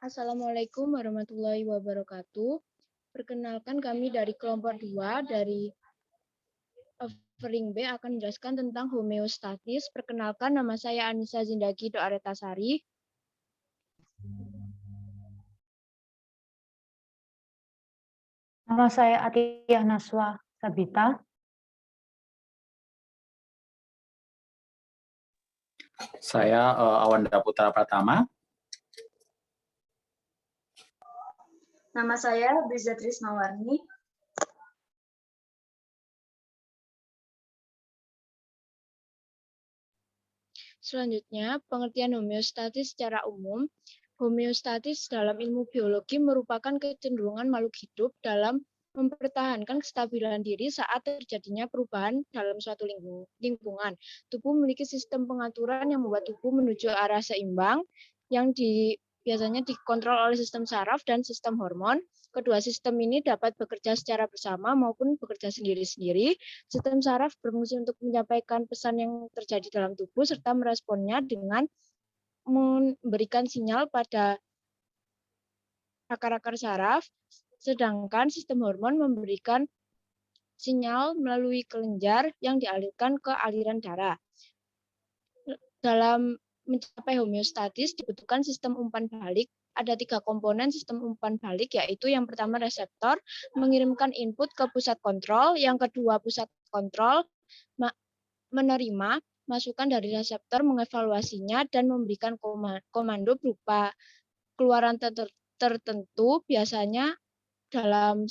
Assalamualaikum warahmatullahi wabarakatuh. Perkenalkan kami dari kelompok 2 dari offering B akan menjelaskan tentang homeostatis. Perkenalkan, nama saya Anissa Zindagi Doaretasari. Nama saya Atiyah Naswa Sabita. Saya Awanda Putra Pratama. Nama saya Briza Trismawarni. Selanjutnya, pengertian homeostatis secara umum. Homeostatis dalam ilmu biologi merupakan kecenderungan makhluk hidup dalam mempertahankan kestabilan diri saat terjadinya perubahan dalam suatu lingkungan. Tubuh memiliki sistem pengaturan yang membuat tubuh menuju arah seimbang yang biasanya dikontrol oleh sistem saraf dan sistem hormon. Kedua sistem ini dapat bekerja secara bersama maupun bekerja sendiri-sendiri. Sistem saraf berfungsi untuk menyampaikan pesan yang terjadi dalam tubuh serta meresponnya dengan memberikan sinyal pada akar-akar saraf, sedangkan sistem hormon memberikan sinyal melalui kelenjar yang dialirkan ke aliran darah. Dalam mencapai homeostatis dibutuhkan sistem umpan balik. Ada 3 komponen sistem umpan balik, yaitu yang pertama reseptor, mengirimkan input ke pusat kontrol, yang kedua pusat kontrol menerima masukan dari reseptor, mengevaluasinya, dan memberikan komando berupa keluaran tertentu. Biasanya dalam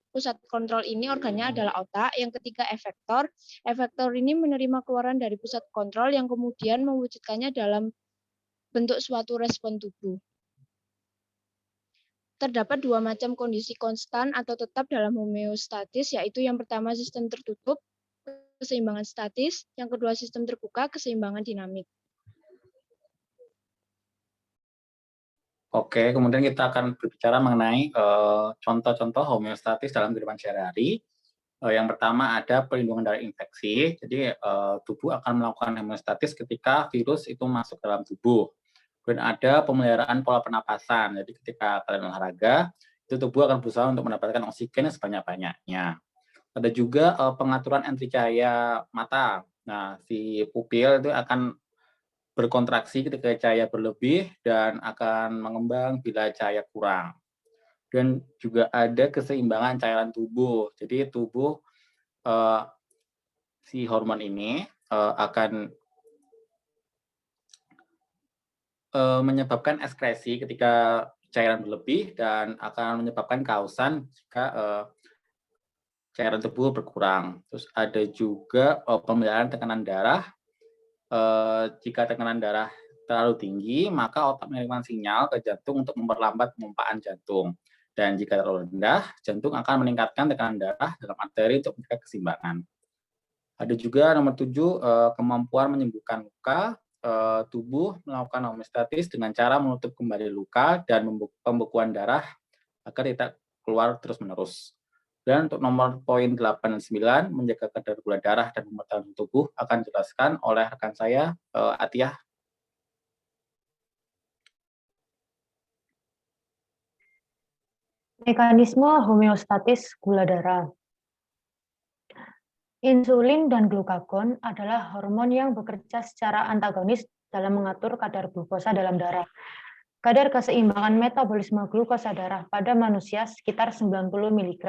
pusat kontrol ini organnya adalah otak. Yang ketiga efektor. Efektor ini menerima keluaran dari pusat kontrol yang kemudian mewujudkannya dalam bentuk suatu respon tubuh. Terdapat 2 macam kondisi konstan atau tetap dalam homeostatis, yaitu yang pertama sistem tertutup, keseimbangan statis, yang kedua sistem terbuka, keseimbangan dinamik. Oke, kemudian kita akan berbicara mengenai contoh-contoh homeostatis dalam kehidupan sehari-hari. Yang pertama ada perlindungan dari infeksi. Jadi tubuh akan melakukan homeostatis ketika virus itu masuk dalam tubuh. Dan ada pemeliharaan pola pernapasan. Jadi ketika kalian olahraga, itu tubuh akan berusaha untuk mendapatkan oksigen sebanyak-banyaknya. Ada juga pengaturan entri cahaya mata. Nah, si pupil itu akan berkontraksi ketika cahaya berlebih dan akan mengembang bila cahaya kurang. Dan juga ada keseimbangan cairan tubuh. Jadi tubuh si hormon ini akan menyebabkan ekskresi ketika cairan berlebih dan akan menyebabkan kausan jika cairan tubuh berkurang. Terus ada juga pemeliharaan tekanan darah. Jika tekanan darah terlalu tinggi, maka otak mengirimkan sinyal ke jantung untuk memperlambat pemompaan jantung. Dan jika terlalu rendah, jantung akan meningkatkan tekanan darah dalam arteri untuk menjaga keseimbangan. Ada juga nomor 7, kemampuan menyembuhkan luka. Tubuh melakukan homeostatis dengan cara menutup kembali luka dan pembekuan darah agar tidak keluar terus-menerus. Dan untuk nomor poin 8 dan 9, menjaga kadar gula darah dan pemetahan tubuh akan dijelaskan oleh rekan saya, Atiyah. Mekanisme homeostatis gula darah. Insulin dan glukagon adalah hormon yang bekerja secara antagonis dalam mengatur kadar glukosa dalam darah. Kadar keseimbangan metabolisme glukosa darah pada manusia sekitar 90 mg.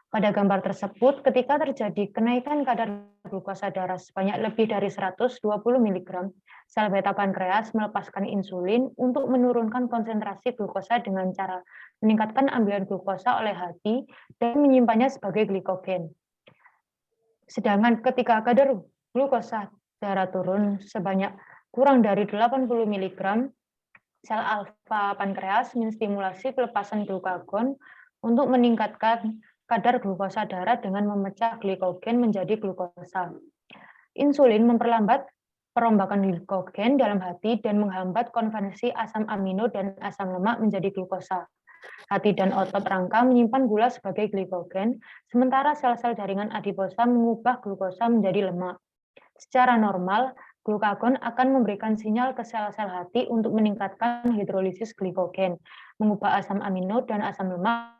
Pada gambar tersebut, ketika terjadi kenaikan kadar glukosa darah sebanyak lebih dari 120 mg, sel beta pankreas melepaskan insulin untuk menurunkan konsentrasi glukosa dengan cara meningkatkan ambilan glukosa oleh hati dan menyimpannya sebagai glikogen. Sedangkan ketika kadar glukosa darah turun sebanyak kurang dari 80 mg, sel alfa pankreas menstimulasi pelepasan glukagon untuk meningkatkan kadar glukosa darah dengan memecah glikogen menjadi glukosa. Insulin memperlambat perombakan glikogen dalam hati dan menghambat konversi asam amino dan asam lemak menjadi glukosa. Hati dan otot rangka menyimpan gula sebagai glikogen, sementara sel-sel jaringan adiposa mengubah glukosa menjadi lemak. Secara normal, Glukagon akan memberikan sinyal ke sel-sel hati untuk meningkatkan hidrolisis glikogen, mengubah asam amino dan asam lemak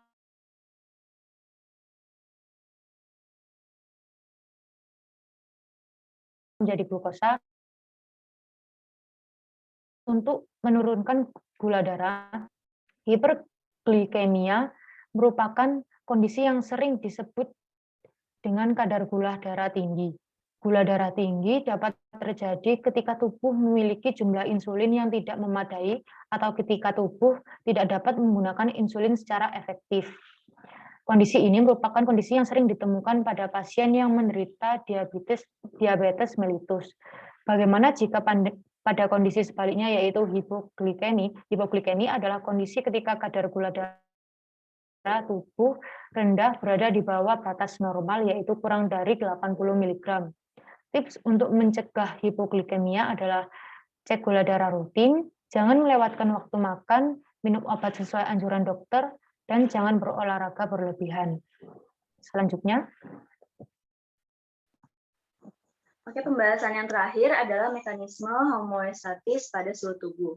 menjadi glukosa untuk menurunkan gula darah. Hiperglikemia merupakan kondisi yang sering disebut dengan kadar gula darah tinggi. Gula darah tinggi dapat terjadi ketika tubuh memiliki jumlah insulin yang tidak memadai atau ketika tubuh tidak dapat menggunakan insulin secara efektif. Kondisi ini merupakan kondisi yang sering ditemukan pada pasien yang menderita diabetes mellitus. Bagaimana jika pada kondisi sebaliknya, yaitu hipoglikemi? Hipoglikemi adalah kondisi ketika kadar gula darah tubuh rendah berada di bawah batas normal, yaitu kurang dari 80 mg. Tips untuk mencegah hipoglikemia adalah cek gula darah rutin, jangan melewatkan waktu makan, minum obat sesuai anjuran dokter, dan jangan berolahraga berlebihan. Selanjutnya. Oke, pembahasan yang terakhir adalah mekanisme homeostatis pada suhu tubuh.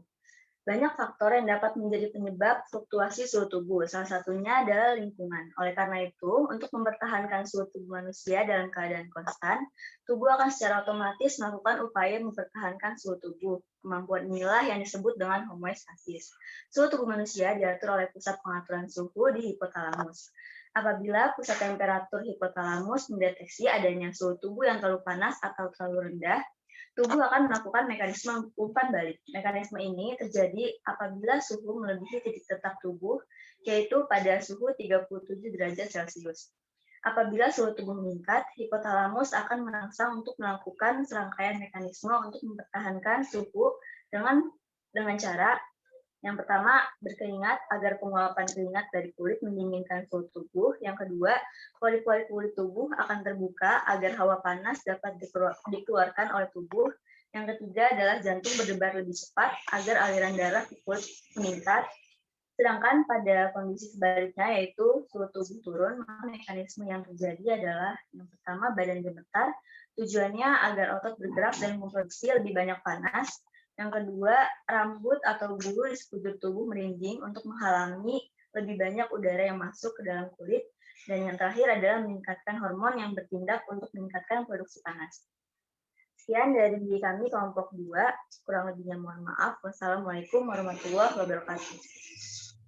Banyak faktor yang dapat menjadi penyebab fluktuasi suhu tubuh, salah satunya adalah lingkungan. Oleh karena itu, untuk mempertahankan suhu tubuh manusia dalam keadaan konstan, tubuh akan secara otomatis melakukan upaya mempertahankan suhu tubuh. Kemampuan inilah yang disebut dengan homeostatis. Suhu tubuh manusia diatur oleh pusat pengaturan suhu di hipotalamus. Apabila pusat temperatur hipotalamus mendeteksi adanya suhu tubuh yang terlalu panas atau terlalu rendah, tubuh akan melakukan mekanisme umpan balik. Mekanisme ini terjadi apabila suhu melebihi titik tetap tubuh, yaitu pada suhu 37 derajat Celcius. Apabila suhu tubuh meningkat, hipotalamus akan merangsang untuk melakukan serangkaian mekanisme untuk mempertahankan suhu dengan cara yang pertama, berkeringat agar penguapan keringat dari kulit mendinginkan suhu tubuh. Yang kedua, pori-pori kulit tubuh akan terbuka agar hawa panas dapat dikeluarkan oleh tubuh. Yang ketiga adalah jantung berdebar lebih cepat agar aliran darah ke kulit meningkat. Sedangkan pada kondisi sebaliknya, yaitu suhu tubuh turun, maka mekanisme yang terjadi adalah yang pertama, badan gemetar. Tujuannya agar otot bergerak dan memproduksi lebih banyak panas. Yang kedua, rambut atau bulu di sekujur tubuh merinding untuk menghalangi lebih banyak udara yang masuk ke dalam kulit. Dan yang terakhir adalah meningkatkan hormon yang bertindak untuk meningkatkan produksi panas. Sekian dari kami kelompok 2. Kurang lebihnya mohon maaf. Wassalamualaikum warahmatullahi wabarakatuh.